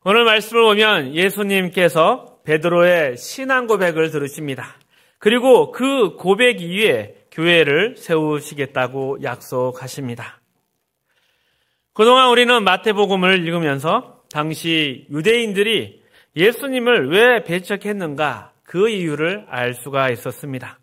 오늘 말씀을 보면 예수님께서 베드로의 신앙 고백을 들으십니다. 그리고 그 고백 이후에 교회를 세우시겠다고 약속하십니다. 그동안 우리는 마태복음을 읽으면서 당시 유대인들이 예수님을 왜 배척했는가 그 이유를 알 수가 있었습니다.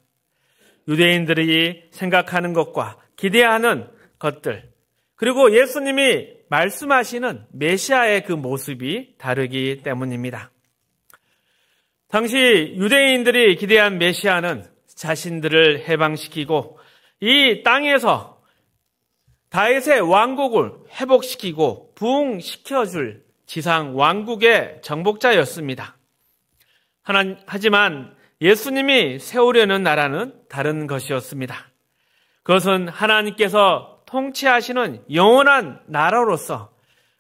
유대인들이 생각하는 것과 기대하는 것들, 그리고 예수님이 말씀하시는 메시아의 그 모습이 다르기 때문입니다. 당시 유대인들이 기대한 메시아는 자신들을 해방시키고 이 땅에서 다윗의 왕국을 회복시키고 부흥시켜줄 지상 왕국의 정복자였습니다. 하지만 예수님이 세우려는 나라는 다른 것이었습니다. 그것은 하나님께서 통치하시는 영원한 나라로서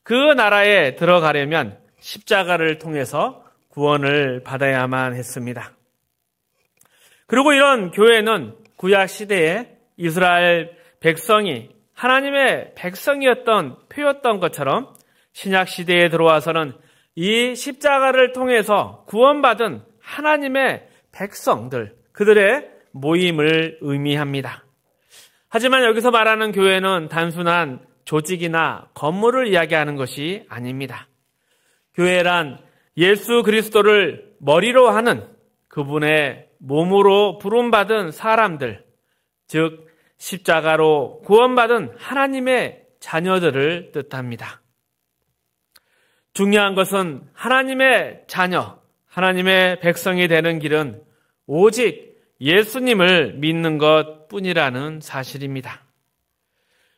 그 나라에 들어가려면 십자가를 통해서 구원을 받아야만 했습니다. 그리고 이런 교회는 구약 시대에 이스라엘 백성이 하나님의 백성이었던 표였던 것처럼 신약 시대에 들어와서는 이 십자가를 통해서 구원받은 하나님의 백성들, 그들의 모임을 의미합니다. 하지만 여기서 말하는 교회는 단순한 조직이나 건물을 이야기하는 것이 아닙니다. 교회란 예수 그리스도를 머리로 하는 그분의 몸으로 부름받은 사람들, 즉 십자가로 구원받은 하나님의 자녀들을 뜻합니다. 중요한 것은 하나님의 자녀, 하나님의 백성이 되는 길은 오직 예수님을 믿는 것뿐이라는 사실입니다.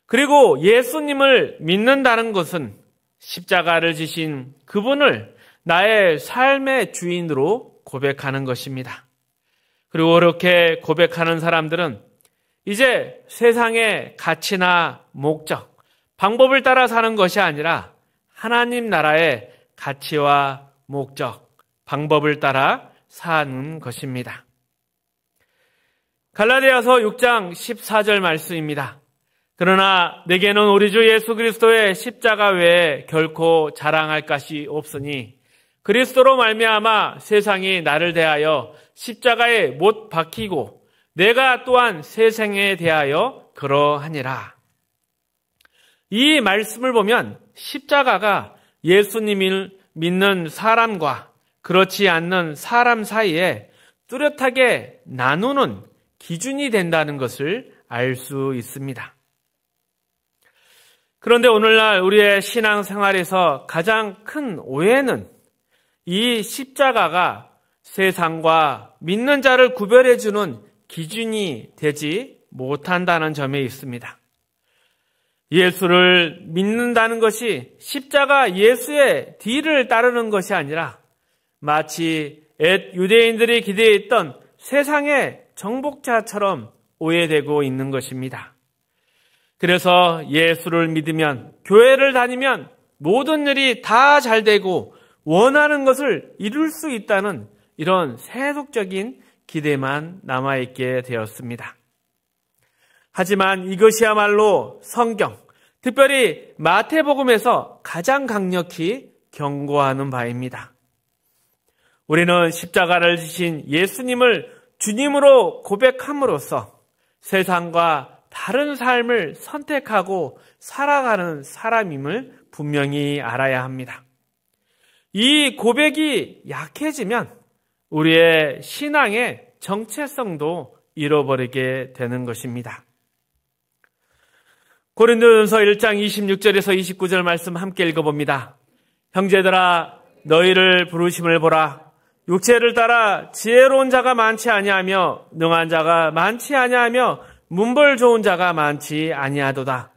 그리고 예수님을 믿는다는 것은 십자가를 지신 그분을 나의 삶의 주인으로 고백하는 것입니다. 그리고 그렇게 고백하는 사람들은 이제 세상의 가치나 목적, 방법을 따라 사는 것이 아니라 하나님 나라의 가치와 목적, 방법을 따라 사는 것입니다. 갈라디아서 6장 14절 말씀입니다. 그러나 내게는 우리 주 예수 그리스도의 십자가 외에 결코 자랑할 것이 없으니 그리스도로 말미암아 세상이 나를 대하여 십자가에 못 박히고 내가 또한 세상에 대하여 그러하니라. 이 말씀을 보면 십자가가 예수님을 믿는 사람과 그렇지 않는 사람 사이에 뚜렷하게 나누는 기준이 된다는 것을 알 수 있습니다. 그런데 오늘날 우리의 신앙생활에서 가장 큰 오해는 이 십자가가 세상과 믿는 자를 구별해주는 기준이 되지 못한다는 점에 있습니다. 예수를 믿는다는 것이 십자가 예수의 뒤를 따르는 것이 아니라 마치 옛 유대인들이 기대했던 세상의 정복자처럼 오해되고 있는 것입니다. 그래서 예수를 믿으면, 교회를 다니면 모든 일이 다 잘 되고 원하는 것을 이룰 수 있다는 이런 세속적인 기대만 남아있게 되었습니다. 하지만 이것이야말로 성경, 특별히 마태복음에서 가장 강력히 경고하는 바입니다. 우리는 십자가를 지신 예수님을 주님으로 고백함으로써 세상과 다른 삶을 선택하고 살아가는 사람임을 분명히 알아야 합니다. 이 고백이 약해지면 우리의 신앙의 정체성도 잃어버리게 되는 것입니다. 고린도전서 1장 26절에서 29절 말씀 함께 읽어봅니다. 형제들아 너희를 부르심을 보라. 육체를 따라 지혜로운 자가 많지 아니하며 능한 자가 많지 아니하며 문벌 좋은 자가 많지 아니하도다.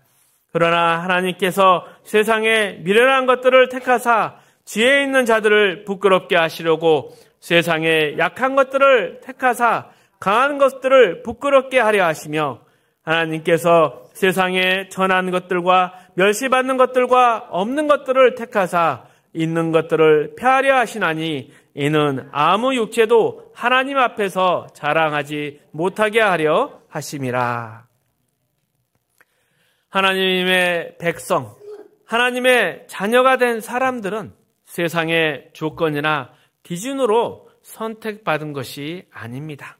그러나 하나님께서 세상에 미련한 것들을 택하사 지혜 있는 자들을 부끄럽게 하시려고 세상에 약한 것들을 택하사 강한 것들을 부끄럽게 하려 하시며 하나님께서 세상에 전한 것들과 멸시받는 것들과 없는 것들을 택하사 있는 것들을 폐하려 하시나니 이는 아무 육체도 하나님 앞에서 자랑하지 못하게 하려 하심이라. 하나님의 백성, 하나님의 자녀가 된 사람들은 세상의 조건이나 기준으로 선택받은 것이 아닙니다.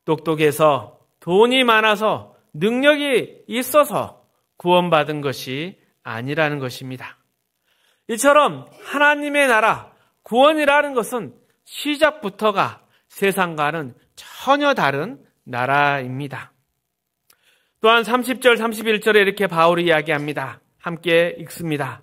똑똑해서 돈이 많아서 능력이 있어서 구원받은 것이 아니라는 것입니다. 이처럼 하나님의 나라, 구원이라는 것은 시작부터가 세상과는 전혀 다른 나라입니다. 또한 30절, 31절에 이렇게 바울이 이야기합니다. 함께 읽습니다.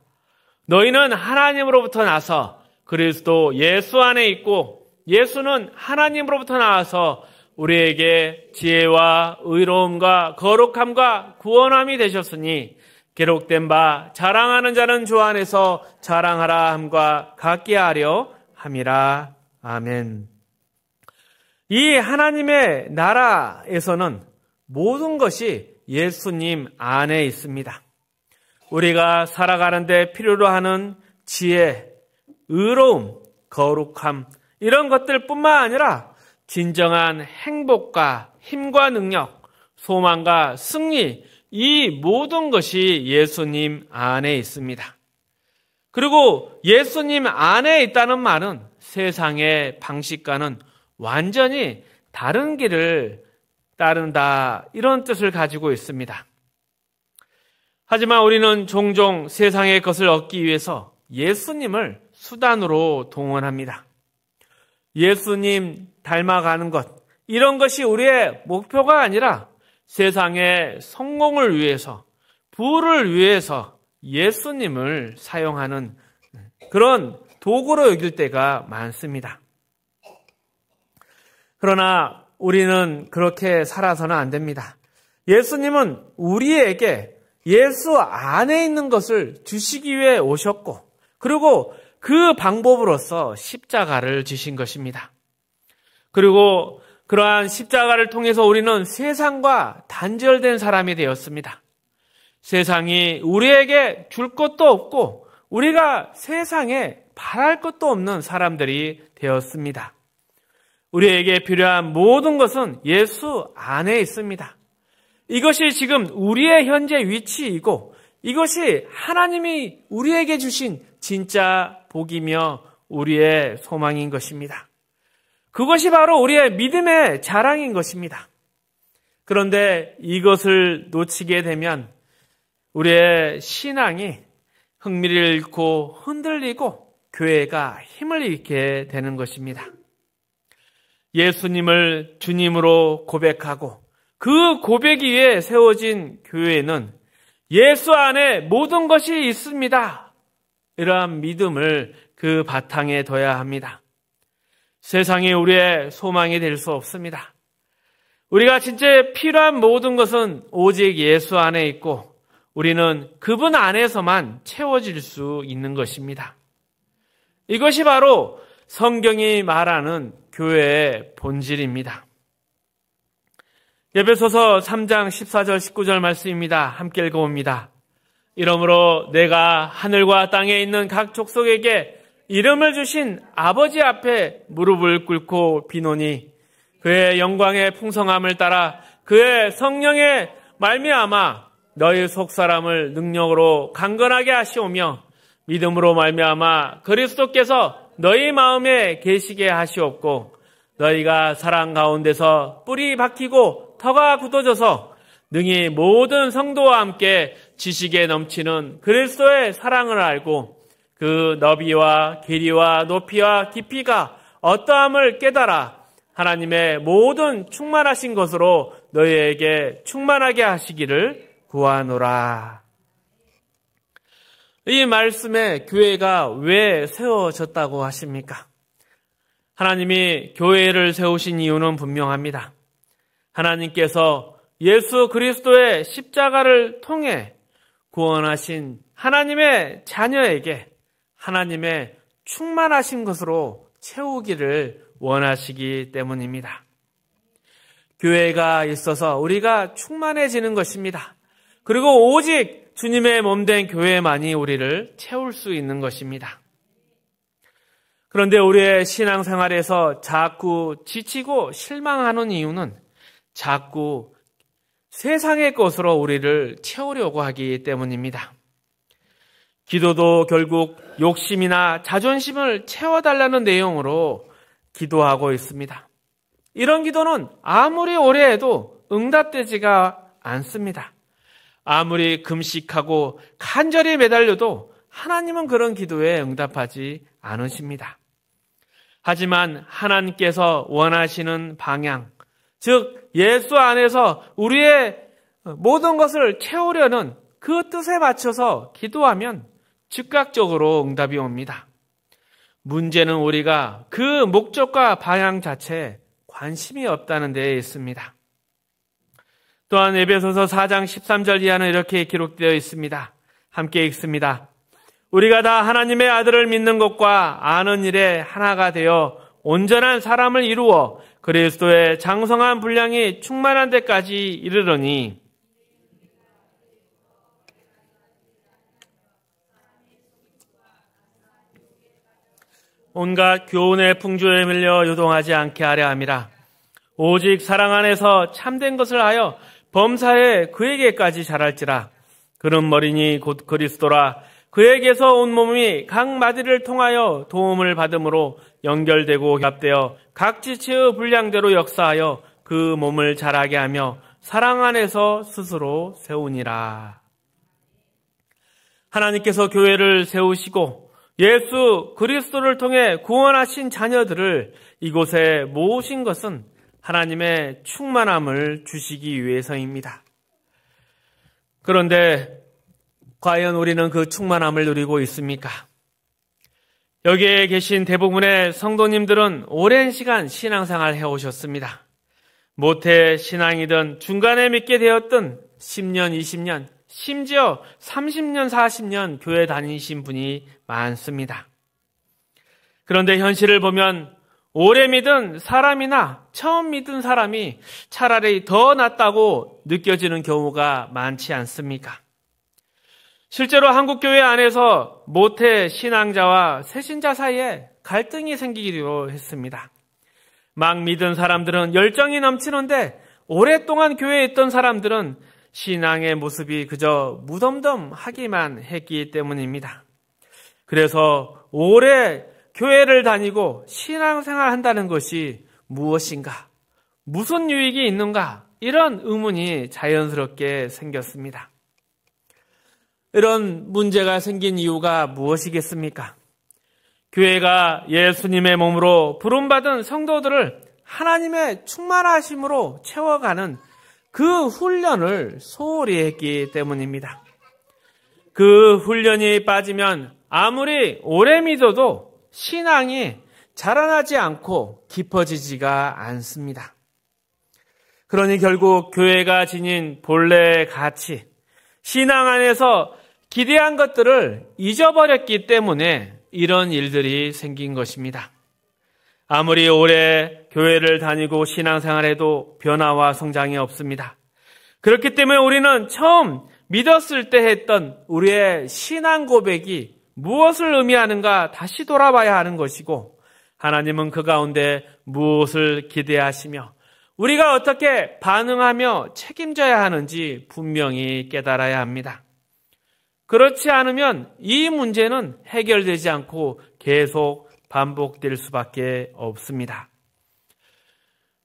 너희는 하나님으로부터 나서 그리스도 예수 안에 있고 예수는 하나님으로부터 나와서 우리에게 지혜와 의로움과 거룩함과 구원함이 되셨으니 기록된 바 자랑하는 자는 주 안에서 자랑하라 함과 같게 하려 함이라. 아멘. 이 하나님의 나라에서는 모든 것이 예수님 안에 있습니다. 우리가 살아가는데 필요로 하는 지혜, 의로움, 거룩함 이런 것들뿐만 아니라 진정한 행복과 힘과 능력, 소망과 승리 이 모든 것이 예수님 안에 있습니다. 그리고 예수님 안에 있다는 말은 세상의 방식과는 완전히 다른 길을 따른다 이런 뜻을 가지고 있습니다. 하지만 우리는 종종 세상의 것을 얻기 위해서 예수님을 수단으로 동원합니다. 예수님 닮아가는 것 이런 것이 우리의 목표가 아니라 세상의 성공을 위해서 부를 위해서 예수님을 사용하는 그런 도구로 여길 때가 많습니다. 그러나 우리는 그렇게 살아서는 안 됩니다. 예수님은 우리에게 예수 안에 있는 것을 주시기 위해 오셨고 그리고 그 방법으로서 십자가를 지신 것입니다. 그리고 그러한 십자가를 통해서 우리는 세상과 단절된 사람이 되었습니다. 세상이 우리에게 줄 것도 없고 우리가 세상에 바랄 것도 없는 사람들이 되었습니다. 우리에게 필요한 모든 것은 예수 안에 있습니다. 이것이 지금 우리의 현재 위치이고 이것이 하나님이 우리에게 주신 진짜 복이며 우리의 소망인 것입니다. 그것이 바로 우리의 믿음의 자랑인 것입니다. 그런데 이것을 놓치게 되면 우리의 신앙이 흥미를 잃고 흔들리고 교회가 힘을 잃게 되는 것입니다. 예수님을 주님으로 고백하고 그 고백 위에 세워진 교회는 예수 안에 모든 것이 있습니다. 이러한 믿음을 그 바탕에 둬야 합니다. 세상이 우리의 소망이 될 수 없습니다. 우리가 진짜 필요한 모든 것은 오직 예수 안에 있고 우리는 그분 안에서만 채워질 수 있는 것입니다. 이것이 바로 성경이 말하는 교회의 본질입니다. 에베소서 3장 14절 19절 말씀입니다. 함께 읽어봅니다. 이러므로 내가 하늘과 땅에 있는 각 족속에게 이름을 주신 아버지 앞에 무릎을 꿇고 비노니 그의 영광의 풍성함을 따라 그의 성령의 말미암아 너희 속사람을 능력으로 강건하게 하시오며 믿음으로 말미암아 그리스도께서 너희 마음에 계시게 하시옵고 너희가 사랑 가운데서 뿌리 박히고 터가 굳어져서 능히 모든 성도와 함께 지식에 넘치는 그리스도의 사랑을 알고 그 너비와 길이와 높이와 깊이가 어떠함을 깨달아 하나님의 모든 충만하신 것으로 너희에게 충만하게 하시기를 구하노라. 이 말씀에 교회가 왜 세워졌다고 하십니까? 하나님이 교회를 세우신 이유는 분명합니다. 하나님께서 예수 그리스도의 십자가를 통해 구원하신 하나님의 자녀에게 하나님의 충만하신 것으로 채우기를 원하시기 때문입니다. 교회가 있어서 우리가 충만해지는 것입니다. 그리고 오직 주님의 몸된 교회만이 우리를 채울 수 있는 것입니다. 그런데 우리의 신앙생활에서 자꾸 지치고 실망하는 이유는 자꾸 세상의 것으로 우리를 채우려고 하기 때문입니다. 기도도 결국 욕심이나 자존심을 채워달라는 내용으로 기도하고 있습니다. 이런 기도는 아무리 오래 해도 응답되지가 않습니다. 아무리 금식하고 간절히 매달려도 하나님은 그런 기도에 응답하지 않으십니다. 하지만 하나님께서 원하시는 방향, 즉 예수 안에서 우리의 모든 것을 채우려는 그 뜻에 맞춰서 기도하면 즉각적으로 응답이 옵니다. 문제는 우리가 그 목적과 방향 자체에 관심이 없다는 데에 있습니다. 또한 에베소서 4장 13절 이하는 이렇게 기록되어 있습니다. 함께 읽습니다. 우리가 다 하나님의 아들을 믿는 것과 아는 일에 하나가 되어 온전한 사람을 이루어 그리스도의 장성한 분량이 충만한 데까지 이르러니 온갖 교훈의 풍조에 밀려 요동하지 않게 하려 함이라. 오직 사랑 안에서 참된 것을 하여 범사에 그에게까지 자랄지라. 그는 머리니 곧 그리스도라. 그에게서 온 몸이 각 마디를 통하여 도움을 받음으로 연결되고 협되어 각 지체의 분량대로 역사하여 그 몸을 자라게 하며 사랑 안에서 스스로 세우니라. 하나님께서 교회를 세우시고 예수 그리스도를 통해 구원하신 자녀들을 이곳에 모으신 것은 하나님의 충만함을 주시기 위해서입니다. 그런데 과연 우리는 그 충만함을 누리고 있습니까? 여기에 계신 대부분의 성도님들은 오랜 시간 신앙생활을 해오셨습니다. 모태 신앙이든 중간에 믿게 되었든 10년, 20년, 심지어 30년, 40년 교회 다니신 분이 많습니다. 그런데 현실을 보면 오래 믿은 사람이나 처음 믿은 사람이 차라리 더 낫다고 느껴지는 경우가 많지 않습니까? 실제로 한국교회 안에서 모태 신앙자와 새신자 사이에 갈등이 생기기도 했습니다. 막 믿은 사람들은 열정이 넘치는데 오랫동안 교회에 있던 사람들은 신앙의 모습이 그저 무덤덤하기만 했기 때문입니다. 그래서 오래 교회를 다니고 신앙생활 한다는 것이 무엇인가? 무슨 유익이 있는가? 이런 의문이 자연스럽게 생겼습니다. 이런 문제가 생긴 이유가 무엇이겠습니까? 교회가 예수님의 몸으로 부름받은 성도들을 하나님의 충만하심으로 채워가는 그 훈련을 소홀히 했기 때문입니다. 그 훈련이 빠지면 아무리 오래 믿어도 신앙이 자라나지 않고 깊어지지가 않습니다. 그러니 결국 교회가 지닌 본래의 가치, 신앙 안에서 기대한 것들을 잊어버렸기 때문에 이런 일들이 생긴 것입니다. 아무리 오래 교회를 다니고 신앙생활해도 변화와 성장이 없습니다. 그렇기 때문에 우리는 처음 믿었을 때 했던 우리의 신앙 고백이 무엇을 의미하는가 다시 돌아봐야 하는 것이고, 하나님은 그 가운데 무엇을 기대하시며 우리가 어떻게 반응하며 책임져야 하는지 분명히 깨달아야 합니다. 그렇지 않으면 이 문제는 해결되지 않고 계속 반복될 수밖에 없습니다.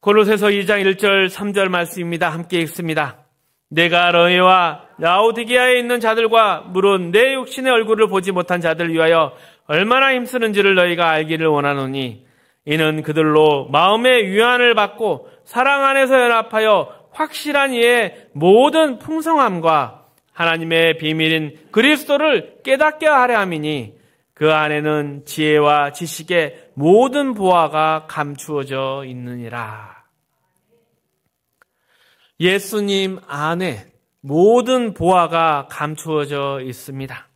골로새서 2장 1절 3절 말씀입니다. 함께 읽습니다. 내가 너희와 라오디게아에 있는 자들과 물론 내 육신의 얼굴을 보지 못한 자들 위하여 얼마나 힘쓰는지를 너희가 알기를 원하노니, 이는 그들로 마음의 위안을 받고 사랑 안에서 연합하여 확실한 이의 모든 풍성함과 하나님의 비밀인 그리스도를 깨닫게 하려 함이니, 그 안에는 지혜와 지식의 모든 보화가 감추어져 있느니라. 예수님 안에 모든 보화가 감추어져 있습니다.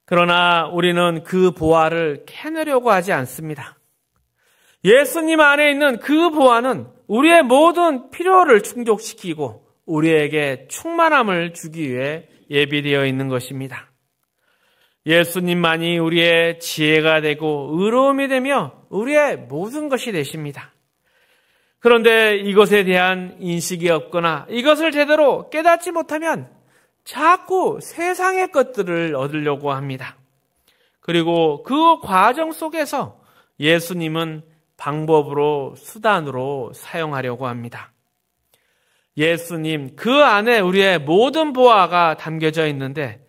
그러나 우리는 그 보화를 캐내려고 하지 않습니다. 예수님 안에 있는 그 보화는 우리의 모든 필요를 충족시키고 우리에게 충만함을 주기 위해 예비되어 있는 것입니다. 예수님만이 우리의 지혜가 되고 의로움이 되며 우리의 모든 것이 되십니다. 그런데 이것에 대한 인식이 없거나 이것을 제대로 깨닫지 못하면 자꾸 세상의 것들을 얻으려고 합니다. 그리고 그 과정 속에서 예수님은 방법으로, 수단으로 사용하려고 합니다. 예수님, 그 안에 우리의 모든 보화가 담겨져 있는데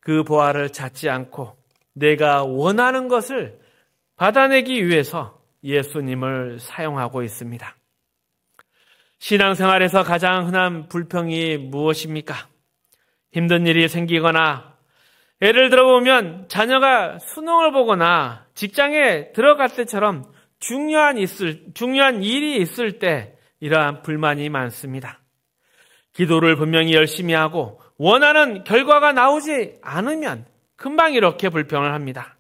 그 보화를 찾지 않고 내가 원하는 것을 받아내기 위해서 예수님을 사용하고 있습니다. 신앙생활에서 가장 흔한 불평이 무엇입니까? 힘든 일이 생기거나, 예를 들어보면 자녀가 수능을 보거나 직장에 들어갈 때처럼 중요한 일이 있을 때 이러한 불만이 많습니다. 기도를 분명히 열심히 하고 원하는 결과가 나오지 않으면 금방 이렇게 불평을 합니다.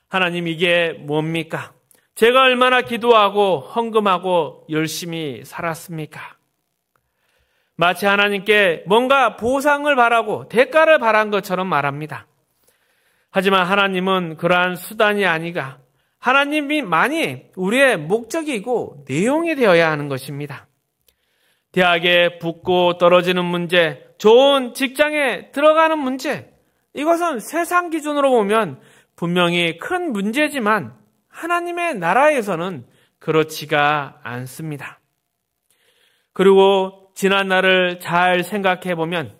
하나님, 이게 뭡니까? 제가 얼마나 기도하고 헌금하고 열심히 살았습니까? 마치 하나님께 뭔가 보상을 바라고 대가를 바란 것처럼 말합니다. 하지만 하나님은 그러한 수단이 아니라 하나님만이 우리의 목적이고 내용이 되어야 하는 것입니다. 대학에 붙고 떨어지는 문제, 좋은 직장에 들어가는 문제, 이것은 세상 기준으로 보면 분명히 큰 문제지만 하나님의 나라에서는 그렇지가 않습니다. 그리고 지난 날을 잘 생각해 보면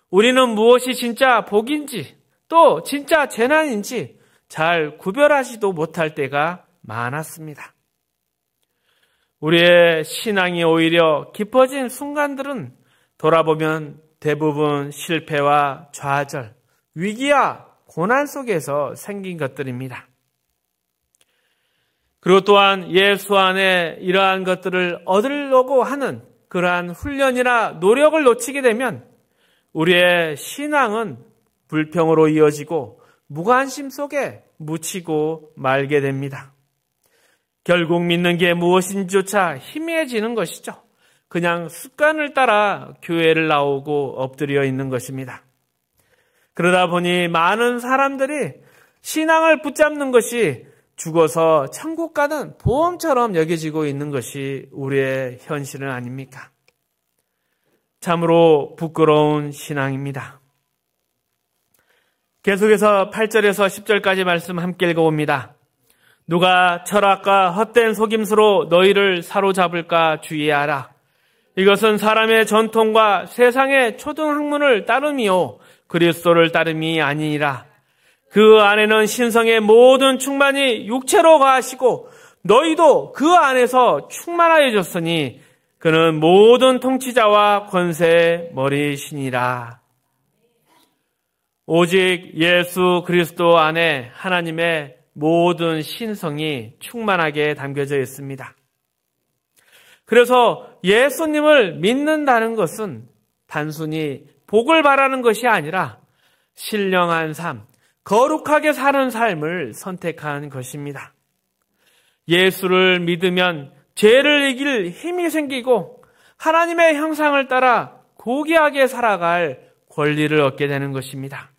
우리는 무엇이 진짜 복인지 또 진짜 재난인지 잘 구별하지도 못할 때가 많았습니다. 우리의 신앙이 오히려 깊어진 순간들은 돌아보면 대부분 실패와 좌절, 위기와 고난 속에서 생긴 것들입니다. 그리고 또한 예수 안에 이러한 것들을 얻으려고 하는 그러한 훈련이나 노력을 놓치게 되면 우리의 신앙은 불평으로 이어지고 무관심 속에 묻히고 말게 됩니다. 결국 믿는 게 무엇인지조차 희미해지는 것이죠. 그냥 습관을 따라 교회를 나오고 엎드려 있는 것입니다. 그러다 보니 많은 사람들이 신앙을 붙잡는 것이 죽어서 천국 가는 보험처럼 여겨지고 있는 것이 우리의 현실은 아닙니까? 참으로 부끄러운 신앙입니다. 계속해서 8절에서 10절까지 말씀 함께 읽어봅니다. 누가 철학과 헛된 속임수로 너희를 사로잡을까 주의하라. 이것은 사람의 전통과 세상의 초등학문을 따름이요 그리스도를 따름이 아니니라. 그 안에는 신성의 모든 충만이 육체로 거하시고 너희도 그 안에서 충만하여졌으니 그는 모든 통치자와 권세의 머리시니라. 오직 예수 그리스도 안에 하나님의 모든 신성이 충만하게 담겨져 있습니다. 그래서 예수님을 믿는다는 것은 단순히 복을 바라는 것이 아니라 신령한 삶, 거룩하게 사는 삶을 선택한 것입니다. 예수를 믿으면 죄를 이길 힘이 생기고 하나님의 형상을 따라 고귀하게 살아갈 권리를 얻게 되는 것입니다.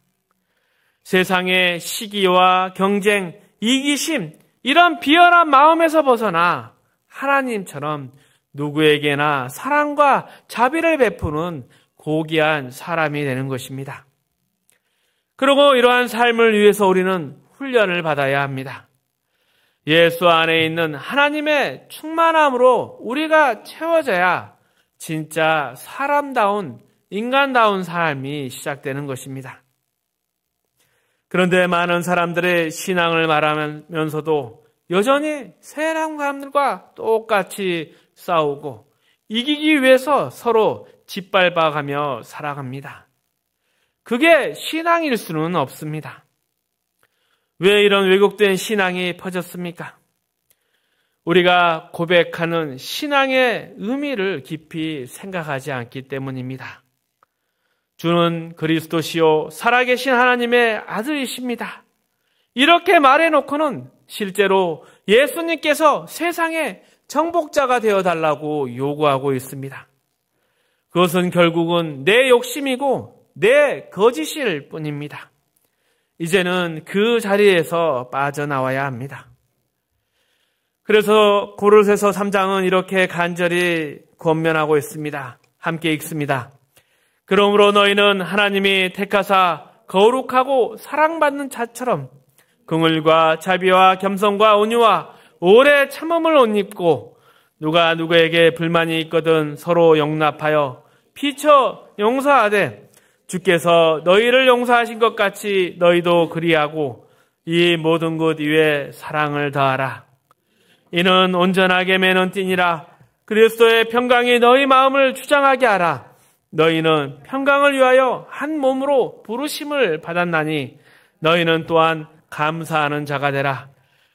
세상의 시기와 경쟁, 이기심, 이런 비열한 마음에서 벗어나 하나님처럼 누구에게나 사랑과 자비를 베푸는 고귀한 사람이 되는 것입니다. 그리고 이러한 삶을 위해서 우리는 훈련을 받아야 합니다. 예수 안에 있는 하나님의 충만함으로 우리가 채워져야 진짜 사람다운, 인간다운 삶이 시작되는 것입니다. 그런데 많은 사람들의 신앙을 말하면서도 여전히 세상 사람들과 똑같이 싸우고 이기기 위해서 서로 짓밟아가며 살아갑니다. 그게 신앙일 수는 없습니다. 왜 이런 왜곡된 신앙이 퍼졌습니까? 우리가 고백하는 신앙의 의미를 깊이 생각하지 않기 때문입니다. 주는 그리스도시요 살아계신 하나님의 아들이십니다. 이렇게 말해놓고는 실제로 예수님께서 세상의 정복자가 되어달라고 요구하고 있습니다. 그것은 결국은 내 욕심이고 내 거짓일 뿐입니다. 이제는 그 자리에서 빠져나와야 합니다. 그래서 고린도서 3장은 이렇게 간절히 권면하고 있습니다. 함께 읽습니다. 그러므로 너희는 하나님이 택하사 거룩하고 사랑받는 자처럼 긍휼과 자비와 겸손과 온유와 오래 참음을 옷 입고 누가 누구에게 불만이 있거든 서로 용납하여 피쳐 용서하되 주께서 너희를 용서하신 것 같이 너희도 그리하고 이 모든 것 위에 사랑을 더하라. 이는 온전하게 매는 띠니라. 그리스도의 평강이 너희 마음을 주장하게 하라. 너희는 평강을 위하여 한 몸으로 부르심을 받았나니 너희는 또한 감사하는 자가 되라.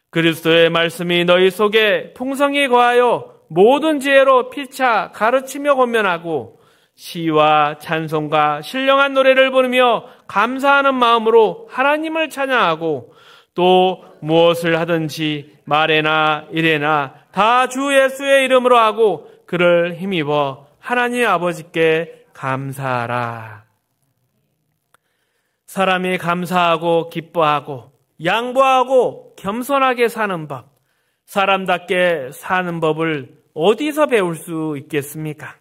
그리스도의 말씀이 너희 속에 풍성히 거하여 모든 지혜로 피차 가르치며 권면하고 시와 찬송과 신령한 노래를 부르며 감사하는 마음으로 하나님을 찬양하고 또 무엇을 하든지 말에나 일에나 다 주 예수의 이름으로 하고 그를 힘입어 하나님 아버지께 감사하라. 사람이 감사하고 기뻐하고 양보하고 겸손하게 사는 법, 사람답게 사는 법을 어디서 배울 수 있겠습니까?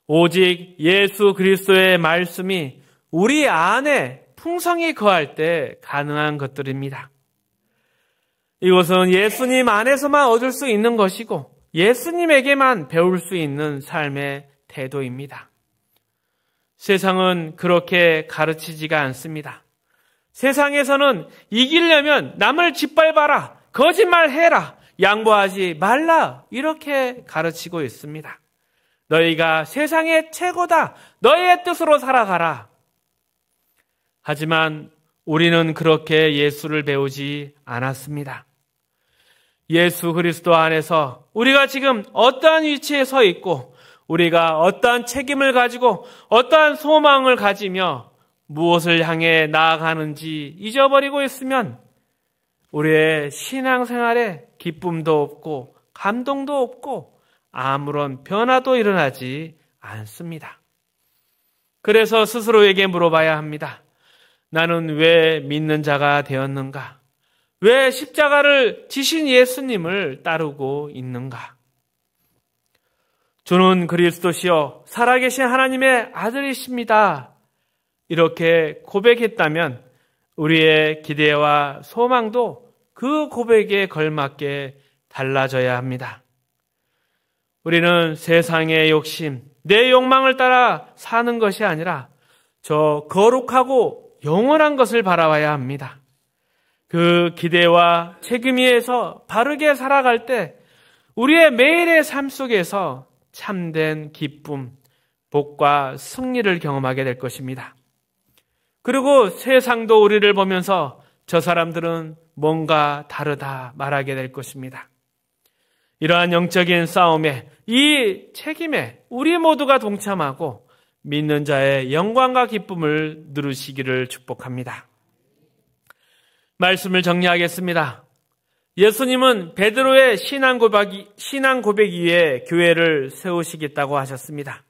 오직 예수 그리스도의 말씀이 우리 안에 풍성히 거할 때 가능한 것들입니다. 이것은 예수님 안에서만 얻을 수 있는 것이고 예수님에게만 배울 수 있는 삶의 태도입니다. 세상은 그렇게 가르치지가 않습니다. 세상에서는 이기려면 남을 짓밟아라, 거짓말해라, 양보하지 말라 이렇게 가르치고 있습니다. 너희가 세상의 최고다, 너희의 뜻으로 살아가라. 하지만 우리는 그렇게 예수를 배우지 않았습니다. 예수 그리스도 안에서 우리가 지금 어떠한 위치에 서 있고 우리가 어떠한 책임을 가지고 어떠한 소망을 가지며 무엇을 향해 나아가는지 잊어버리고 있으면 우리의 신앙생활에 기쁨도 없고 감동도 없고 아무런 변화도 일어나지 않습니다. 그래서 스스로에게 물어봐야 합니다. 나는 왜 믿는 자가 되었는가? 왜 십자가를 지신 예수님을 따르고 있는가? 주는 그리스도시요 살아계신 하나님의 아들이십니다. 이렇게 고백했다면 우리의 기대와 소망도 그 고백에 걸맞게 달라져야 합니다. 우리는 세상의 욕심, 내 욕망을 따라 사는 것이 아니라 저 거룩하고 영원한 것을 바라봐야 합니다. 그 기대와 책임 위에서 바르게 살아갈 때 우리의 매일의 삶 속에서 참된 기쁨, 복과 승리를 경험하게 될 것입니다. 그리고 세상도 우리를 보면서 저 사람들은 뭔가 다르다 말하게 될 것입니다. 이러한 영적인 싸움에 이 책임에 우리 모두가 동참하고 믿는 자의 영광과 기쁨을 누리시기를 축복합니다. 말씀을 정리하겠습니다. 예수님은 베드로의 신앙 고백 위에 교회를 세우시겠다고 하셨습니다.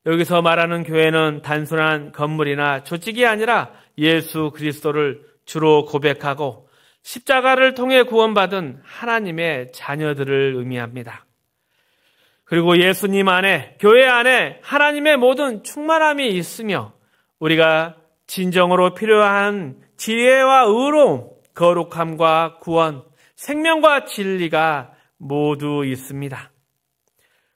여기서 말하는 교회는 단순한 건물이나 조직이 아니라 예수 그리스도를 주로 고백하고 십자가를 통해 구원받은 하나님의 자녀들을 의미합니다. 그리고 예수님 안에, 교회 안에 하나님의 모든 충만함이 있으며 우리가 진정으로 필요한 지혜와 의로움, 거룩함과 구원, 생명과 진리가 모두 있습니다.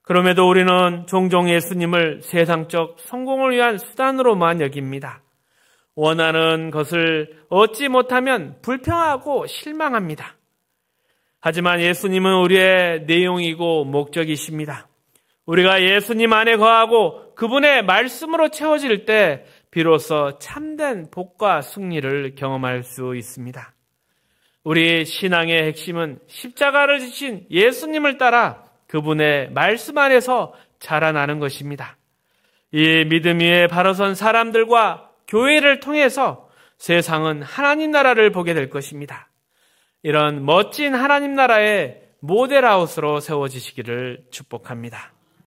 그럼에도 우리는 종종 예수님을 세상적 성공을 위한 수단으로만 여깁니다. 원하는 것을 얻지 못하면 불평하고 실망합니다. 하지만 예수님은 우리의 내용이고 목적이십니다. 우리가 예수님 안에 거하고 그분의 말씀으로 채워질 때 비로소 참된 복과 승리를 경험할 수 있습니다. 우리 신앙의 핵심은 십자가를 지신 예수님을 따라 그분의 말씀 안에서 자라나는 것입니다. 이 믿음 위에 바로 선 사람들과 교회를 통해서 세상은 하나님 나라를 보게 될 것입니다. 이런 멋진 하나님 나라의 모델하우스로 세워지시기를 축복합니다.